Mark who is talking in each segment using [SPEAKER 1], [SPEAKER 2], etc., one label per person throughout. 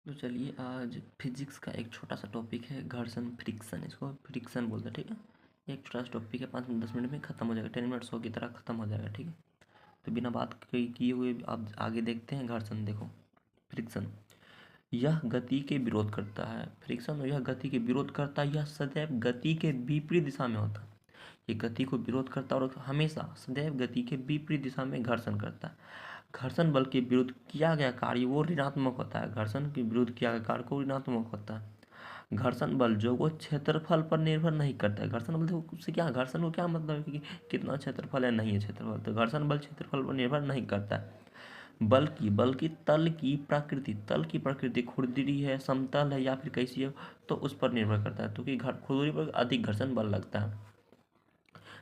[SPEAKER 1] तो चलिए आज फिजिक्स का एक छोटा सा टॉपिक है घर्षण फ्रिक्शन। इसको फ्रिक्शन बोलते हैं, ठीक है। एक छोटा सा टॉपिक है, 5 10 मिनट में ख़त्म हो जाएगा, 10 मिनट शो की तरह ख़त्म हो जाएगा, ठीक है। तो बिना बात किए हुए आप आगे देखते हैं। घर्षण देखो, फ्रिक्शन यह गति के विरोध करता है। फ्रिक्शन यह गति के विरोध करता है, यह सदैव गति के विपरीत दिशा में होता है। ये गति को विरोध करता है और हमेशा सदैव गति के विपरीत दिशा में घर्षण करता है। घर्षण बल के विरुद्ध किया गया कार्य वो ऋणात्मक होता है। घर्षण के विरुद्ध किया गया कार्य को ऋणात्मक होता है। घर्षण बल जो वो क्षेत्रफल पर निर्भर नहीं करता है। घर्षण बल देखो उससे क्या, घर्षण को क्या मतलब है कि कितना क्षेत्रफल है, नहीं है क्षेत्रफल। तो घर्षण बल क्षेत्रफल पर निर्भर नहीं करता है, बल्कि तल की प्रकृति खुरदरी है, समतल है या फिर कैसी है, तो उस पर निर्भर करता है। तो कि खुरदरी पर अधिक घर्षण बल लगता है।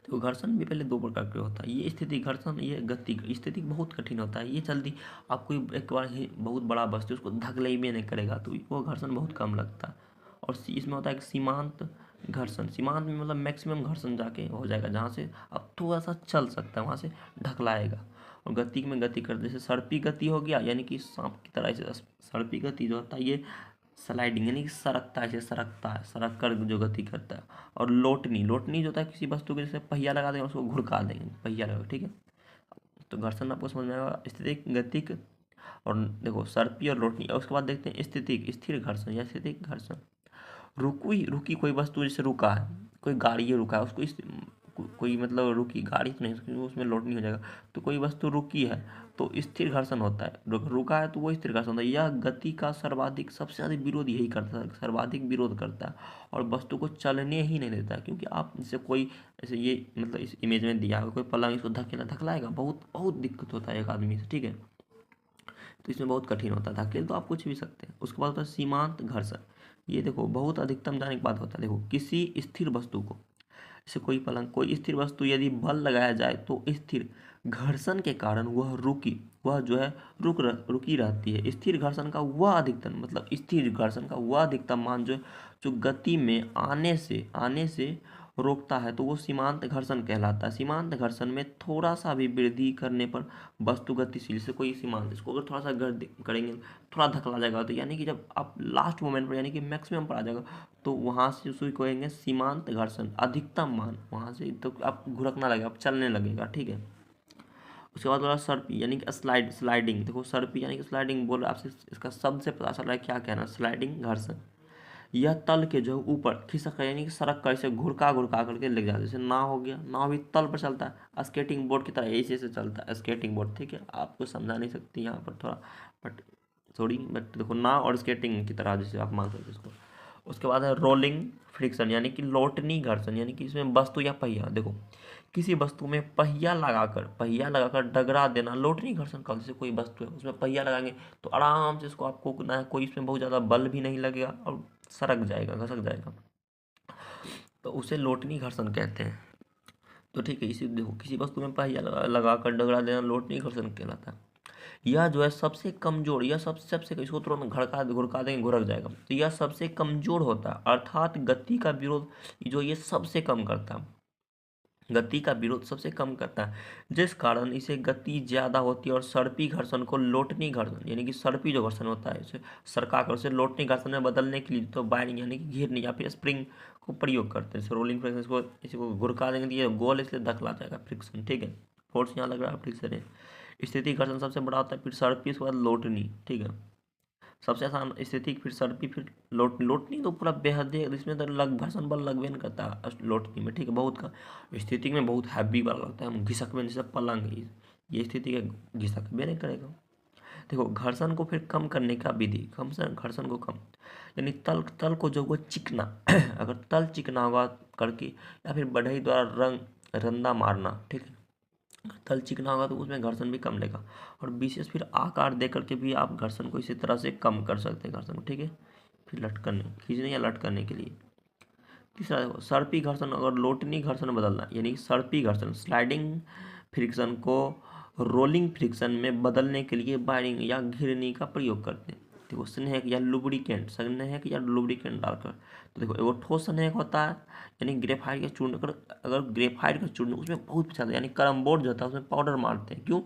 [SPEAKER 1] तो घर्षण भी पहले दो प्रकार के होता है। ये स्थिति घर्षण, ये गति स्थिति बहुत कठिन होता है। ये जल्दी आपको एक बार ही बहुत बड़ा वस्तु उसको धकेले भी नहीं करेगा, तो वो घर्षण बहुत कम लगता है। और इसमें होता है कि सीमांत घर्षण। सीमांत में मतलब मैक्सिमम घर्षण जाके हो जाएगा, जहाँ से अब थोड़ा सा चल सकता है वहाँ से ढकलाएगा। और गति में गति कर, जैसे सर्पी गति हो गया, यानी कि सांप की तरह से सर्पी गति जो होता है ये स्लाइडिंग, यानी कि सरकता है, ऐसे सरकता है, सरक कर जो गति करता है। और लोटनी जो होता है किसी वस्तु के जैसे पहिया लगा देंगे उसको घुड़का देंगे, पहिया लगा, ठीक है। तो घर्षण आपको समझ में आएगा, स्थितिक गतिक। और देखो सर्पी और लोटनी। और उसके बाद देखते हैं स्थितिक, स्थिर घर्षण या स्थितिक घर्षण। रुकी कोई वस्तु जैसे रुका है, कोई गाड़ी है रुका है, उसको कोई मतलब रुकी गाड़ी तो नहीं, उसमें लोड नहीं हो जाएगा। तो कोई वस्तु रुकी है तो स्थिर घर्षण होता है, रुका है तो वो स्थिर घर्षण होता है। यह गति का सर्वाधिक सबसे अधिक विरोध यही करता है, सर्वाधिक विरोध करता है और वस्तु को चलने ही नहीं देता है। क्योंकि आप जैसे कोई, जैसे ये मतलब इस इमेज में दिया है कोई पलंग, इसको धकलाएगा, बहुत बहुत दिक्कत होता है एक आदमी से, ठीक है। तो इसमें बहुत कठिन होता है, धकेल तो आप कुछ भी सकते हैं। उसके बाद होता है सीमांत घर्षण। ये देखो बहुत अधिकतम जाने के बाद होता है। देखो किसी स्थिर वस्तु को, जैसे कोई पलंग, कोई स्थिर वस्तु यदि बल लगाया जाए तो स्थिर घर्षण के कारण वह जो है रुकी रहती है। स्थिर घर्षण का वह अधिकतम मतलब स्थिर घर्षण का वह अधिकतम मान जो गति में आने से रोकता है, तो वो सीमांत घर्षण कहलाता है। सीमांत घर्षण में थोड़ा सा भी वृद्धि करने पर वस्तु गतिशील से कोई सीमांत, इसको अगर थोड़ा सा करेंगे, थोड़ा धकला जाएगा, तो यानी कि जब आप लास्ट मोमेंट पर यानी कि मैक्सिमम पर आ जाएगा, तो वहाँ से उसको कहेंगे सीमांत घर्षण, अधिकतम मान वहाँ से, तो आप घुड़कना लगेगा, आप चलने लगेगा, ठीक है। उसके बाद बोला सर्पी यानी कि स्लाइडिंग। देखो सर्पी यानी कि स्लाइडिंग बोल रहा है आपसे, इसका शब्द से पता चल रहा है क्या कहना है, स्लाइडिंग घर्षण। यह तल के जो ऊपर खिसक कर यानी कि सड़क का ऐसे घुड़का करके ले जाता है। जैसे नाव हो गया, नाव भी तल पर चलता है, स्केटिंग बोर्ड की तरह ऐसे चलता है स्केटिंग बोर्ड, ठीक है। आपको समझा नहीं सकती यहाँ पर थोड़ा, बट बट देखो नाव और स्केटिंग की तरह जैसे आप मान सकते इसको। उसके बाद है रोलिंग फ्रिक्शन यानी कि लोटनी घर्षण, यानी कि इसमें वस्तु या पहिया, देखो किसी वस्तु में पहिया लगाकर डगरा देना लोटनी घर्षण का। जैसे कोई वस्तु है उसमें पहिया लगाएंगे तो आराम से इसको आपको ना है, कोई इसमें बहुत ज़्यादा बल भी नहीं लगेगा और सरक जाएगा, घसक जाएगा, तो उसे लोटनी घर्षण कहते हैं। तो ठीक है, इसी देखो किसी वस्तु में पहिया लगाकर डगरा देना लोटनी घर्षण कहलाता है। यह जो है सबसे कमजोर, यह सबसे इसको तुरंत घुड़का देंगे, घुड़क जाएगा, तो यह सबसे कमजोर होता है, अर्थात गति का विरोध जो ये सबसे कम करता है, गति का विरोध सबसे कम करता है, जिस कारण इसे गति ज़्यादा होती है। और सर्पी घर्षण को लोटनी घर्षण यानी कि सर्पी जो घर्षण होता है इसे सरका कर उसे लोटनी घर्षण में बदलने के लिए तो बाइंडिंग यानी कि घेरने या फिर स्प्रिंग को प्रयोग करते हैं। जैसे रोलिंग फ्रिक्शन, इसको इसको घुड़का देंगे तो ये गोल इसलिए धकला जाएगा फ्रिक्शन, ठीक है। फोर्स यहाँ लग रहा है, फ्रिक्शन है। स्थिति घर्षण सबसे बड़ा होता है, फिर सर्पी, उसके बाद लोटनी, ठीक है। सबसे आसान स्थिति, फिर सर्पी, फिर लोटनी तो पूरा बेहद है, इसमें तो घर्षण बल लगबे नहीं करता लोटनी में, ठीक है। बहुत का स्थिति में बहुत हैवी बल लगता है, हम घिसक में जैसे पलंग है, ये स्थिति का घिसक भी नहीं करेगा। देखो घर्षण को फिर कम करने का विधि, घर्षण को कम यानी तल तल को जो वो चिकना अगर तल चिकना होगा करके या फिर बढ़ई द्वारा रंदा मारना, ठीक है। तल चिकना होगा तो उसमें घर्षण भी कम लेगा। और विशेष फिर आकार दे करके भी आप घर्षण को इसी तरह से कम कर सकते हैं, घर्षण को, ठीक है। फिर लटकने, खींचने या लटकने के लिए। तीसरा देखो सर्पी घर्षण और लोटनी घर्षण में बदलना, यानी सर्पी घर्षण स्लाइडिंग फ्रिक्शन को रोलिंग फ्रिक्शन में बदलने के लिए वायरिंग या घिरनी का प्रयोग करते हैं। देखो स्नेहक या लुब्रिकेंट डालकर। तो देखो एगो ठोस स्नेहक होता है, यानी ग्रेफाइट का चूर्ण, अगर ग्रेफाइट का चूर्ण उसमें बहुत ज़्यादा यानी कैरम बोर्ड जो होता है उसमें पाउडर मारते हैं, क्यों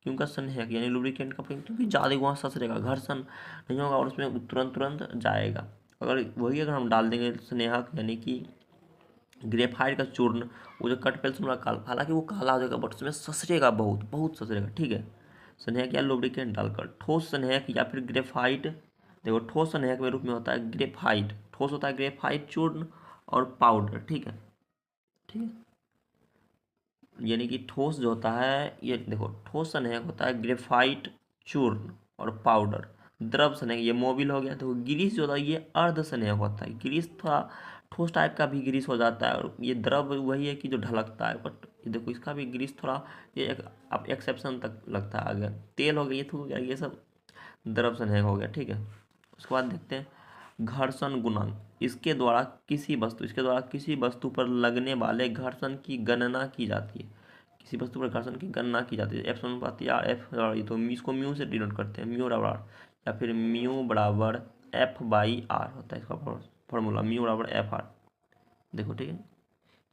[SPEAKER 1] क्योंकि स्नेहक यानी लुब्रिकेंट का प्रयोग, क्योंकि ज़्यादा वहाँ ससरेगा, घर्षण नहीं होगा और उसमें तुरंत तुरंत जाएगा। अगर हम डाल देंगे स्नेहक यानी कि ग्रेफाइट का चूर्ण, वो जो कट पेल्स में काला, हालांकि वो काला हो जाएगा बट उसमें ससरेगा, बहुत बहुत ससरेगा, ठीक है। स्नेहक या लुब्रिकेंट डालकर ठोस स्नेहक या फिर ग्रेफाइट, देखो ठोस स्नेहक के रूप में होता है ग्रेफाइट, ठोस होता है ग्रेफाइट चूर्ण और पाउडर, ठीक है। ठीक है, यानी कि ठोस जो होता है, ये देखो ठोस स्नेहक होता है ग्रेफाइट चूर्ण और पाउडर। द्रव स्नेहक ये मोबिल हो गया। देखो ग्रीस जो होता है ये अर्ध स्नेहक होता है। ग्रीस थोड़ा ठोस टाइप का भी ग्रीस हो जाता है, और ये द्रव वही है कि जो ढलकता है, बट ये देखो इसका भी ग्रीस थोड़ा, ये एक अब एक्सेप्शन तक लगता है आगे। तेल हो गया, ये हो गया, ये सब द्रव स्नेहक हो गया, ठीक है। उसके बाद देखते हैं घर्षण गुणांक। इसके द्वारा किसी वस्तु पर लगने वाले घर्षण की गणना की जाती है। किसी वस्तु पर घर्षण की गणना की जाती है। एफ समानुपाती आर, एफ बराबर, तो इसको म्यू से डिनोट करते हैं, म्यू बराबर आर, या फिर म्यू बराबर एफ बाई आर होता है इसका फॉर्मूला, म्यू बराबर एफ आर। देखो ठीक है,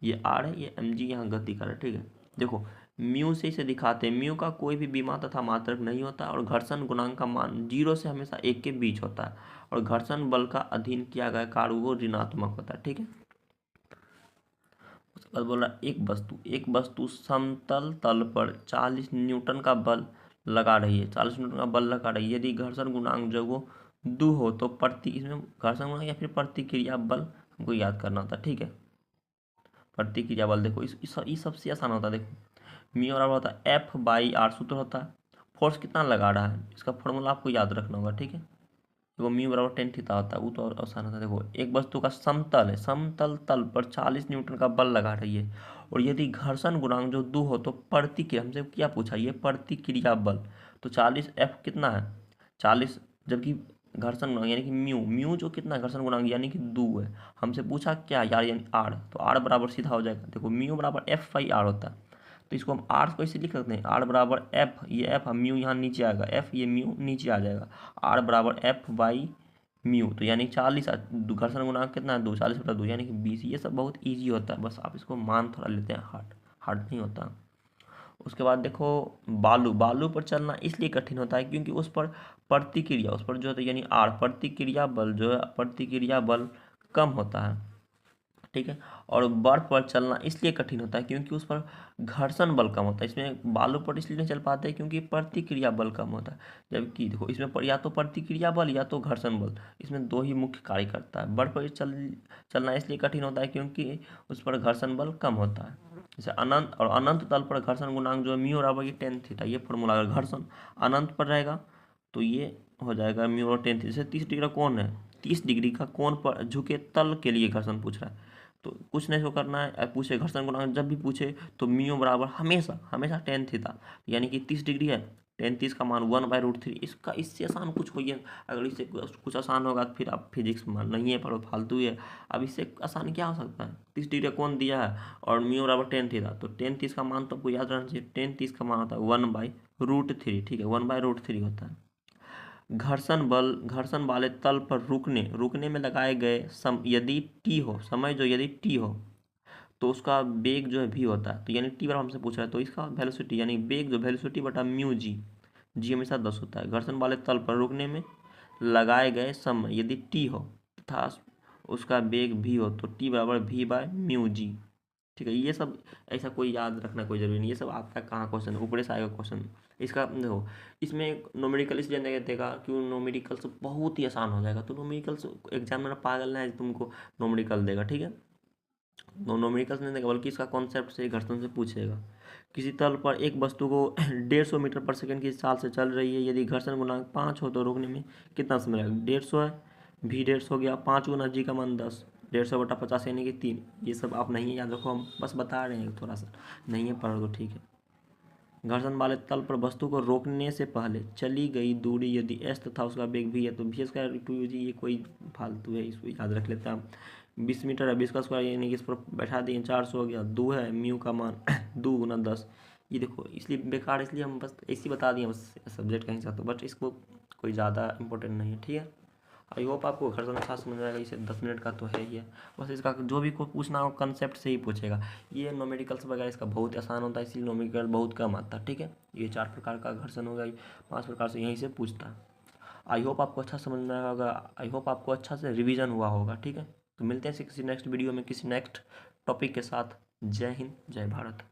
[SPEAKER 1] ये आर है, ये एम जी यहाँ गति कर है, ठीक है। देखो म्यू से इसे दिखाते हैं, म्यू का कोई भी विमा तथा मात्रक नहीं होता, और घर्षण गुणांक का मान 0 से हमेशा 1 के बीच होता है, और घर्षण बल का अधीन किया गया कार्य वो ऋणात्मक होता है, ठीक है। उसके बाद बोल रहा है एक वस्तु समतल तल पर 40 न्यूटन का बल लगा रही है, 40 न्यूटन का बल लगा रही है। यदि घर्षण गुणांक जो वो 2 हो तो इसमें घर्षण गुणांक या फिर प्रतिक्रिया बल हमको याद करना होता है, ठीक है। प्रतिक्रिया बल देखो ये सबसे आसान होता है। देखो म्यू बराबर होता है एफ बाई आर, सूत्र होता है। फोर्स कितना लगा रहा है, इसका फॉर्मूला आपको याद रखना होगा, ठीक है। देखो म्यू बराबर टेन थीटा होता है, वो तो और आसान होता है। देखो एक वस्तु का समतल है, समतल तल पर 40 न्यूटन का बल लगा रही है, और यदि घर्षण गुणांक जो 2 हो तो प्रतिक्रिया, हमसे क्या पूछा, ये प्रतिक्रिया बल, तो 40 एफ कितना है 40, जबकि घर्षण गुणांक यानी कि म्यू, म्यू जो कितना है घर्षण गुणांक यानी कि 2 है। हमसे पूछा क्या यार, यानी आर, तो आर बराबर सीधा हो जाएगा। देखो म्यू बराबर एफ बाई आर होता है, तो इसको हम आर को ऐसे लिख सकते हैं, आर बराबर एफ, ये एफ म्यू यहाँ नीचे आएगा, एफ ये म्यू नीचे आ जाएगा, आर बराबर एफ बाई म्यू, तो यानी 40, घर्षण गुणांक कितना है 2, 40/2 यानी कि 20। ये सब बहुत ईजी होता है, बस आप इसको मान थोड़ा लेते हैं, हार्ड हार्ड नहीं होता। उसके बाद देखो बालू पर चलना इसलिए कठिन होता है क्योंकि उस पर प्रतिक्रिया, उस पर जो है यानी आर, प्रतिक्रिया बल जो है, प्रतिक्रिया बल कम होता है, ठीक है। और बर्फ पर चलना इसलिए कठिन होता है क्योंकि उस पर घर्षण बल कम होता है। इसमें बालू पर इसलिए नहीं चल पाते हैं क्योंकि प्रतिक्रिया बल कम होता है, जबकि देखो इसमें या तो प्रतिक्रिया बल या तो घर्षण बल, इसमें दो ही मुख्य कार्य करता है। बर्फ पर चलना इसलिए कठिन होता है क्योंकि उस पर घर्षण बल कम होता है। जैसे अनंत तल पर घर्षण गुणांक जो है म्यू बराबर ये टेन थीटा, ये फॉर्मूला, अगर घर्षण अनंत पर रहेगा तो ये हो जाएगा म्यू और टेन थीटा। जैसे 30 डिग्री का कोण है, 30 डिग्री का कोण पर झुके तल के लिए घर्षण पूछ रहा है, तो कुछ नहीं इसको करना है, पूछे घर्षण गुणांक जब भी पूछे तो म्यू बराबर हमेशा हमेशा टेन थीटा, यानी कि 30 डिग्री है, टेन 30 का मान 1/√3। इसका इससे आसान कुछ होइए, अगर इससे कुछ आसान होगा तो फिर आप फिजिक्स मान नहीं है पर फालतू ही है। अब इससे आसान क्या हो सकता है, 30 डिग्री कौन दिया है और म्यू बराबर टेन थीटा, तो टेन 30 का मान तो आपको याद रहना चाहिए, टेन 30 का मान होता है 1/√3, ठीक है, 1/√3 होता है। घर्षण वाले तल पर रुकने में लगाए गए यदि टी हो, समय जो यदि टी हो तो उसका वेग जो है भी होता है, तो यानी टी बराबर हमसे पूछ रहा है तो इसका वेलोसिटी यानी वेग जो वेलोसिटी बटा म्यू जी, जी हमेशा 10 होता है। घर्षण वाले तल पर रुकने में लगाए गए समय यदि टी हो तथा उसका वेग भी हो तो टी बराबर भी बाय म्यू जी, ठीक है। ये सब ऐसा कोई याद रखना कोई ज़रूरी नहीं, ये सब आपका कहाँ क्वेश्चन ऊपर से आएगा क्वेश्चन। इसका देखो इसमें नोमेरिकल इसलिए नहीं देगा क्यों, नोमेरिकल से बहुत ही आसान हो जाएगा, तो नोमेरिकल से एग्जामिनर पागल ना है तुमको नोमेरिकल देगा, ठीक है। नोमेरिकल नहीं देगा बल्कि इसका कॉन्सेप्ट से घर्षण से पूछेगा। किसी तल पर एक वस्तु को 150 मीटर पर सेकंड की चाल से चल रही है, यदि घर्षण गुणांक 5 हो तो रोकने में कितना समय लगेगा, 150 है, भी 150 हो गया, 5 गुना जी का मान 10, 150/50 यानी कि 3। ये सब आप नहीं याद रखो, हम बस बता रहे हैं, थोड़ा सा नहीं है पढ़ो तो ठीक है। घर्षण वाले तल पर वस्तु को रोकने से पहले चली गई दूरी यदि एस तथा उसका वेग भी है तो भी स्क्वायर टू यू जी, ये कोई फालतू है, इसको याद रख लेते हैं हम। 20 मीटर है, 20 का स्क्वायर यानी कि इस पर बैठा दिए 400 हो गया, 2 है म्यू का मान 2 गुना 10, ये देखो इसलिए बेकार, इसलिए हम बस ऐसे ही बता दिए बस सब्जेक्ट का हिसाब, तो बट इसको कोई ज़्यादा इंपॉर्टेंट नहीं है, ठीक है। आई होप आपको घर्षण अच्छा समझ आएगा। इसे 10 मिनट का तो है ही है, बस इसका जो भी को पूछना हो कंसेप्ट से ही पूछेगा। ये नोमेडिकल्स वगैरह इसका बहुत आसान होता है, इसलिए नोमेडिकल बहुत कम आता है, ठीक है। ये 4 प्रकार का घर्षण हो गया, 5 प्रकार से यहीं से पूछता है। आई होप आपको अच्छा समझ में आया होगा, आई होप आपको अच्छा से रिवीजन हुआ होगा, ठीक है। तो मिलते हैं किसी नेक्स्ट वीडियो में किसी नेक्स्ट टॉपिक के साथ। जय हिंद, जय भारत।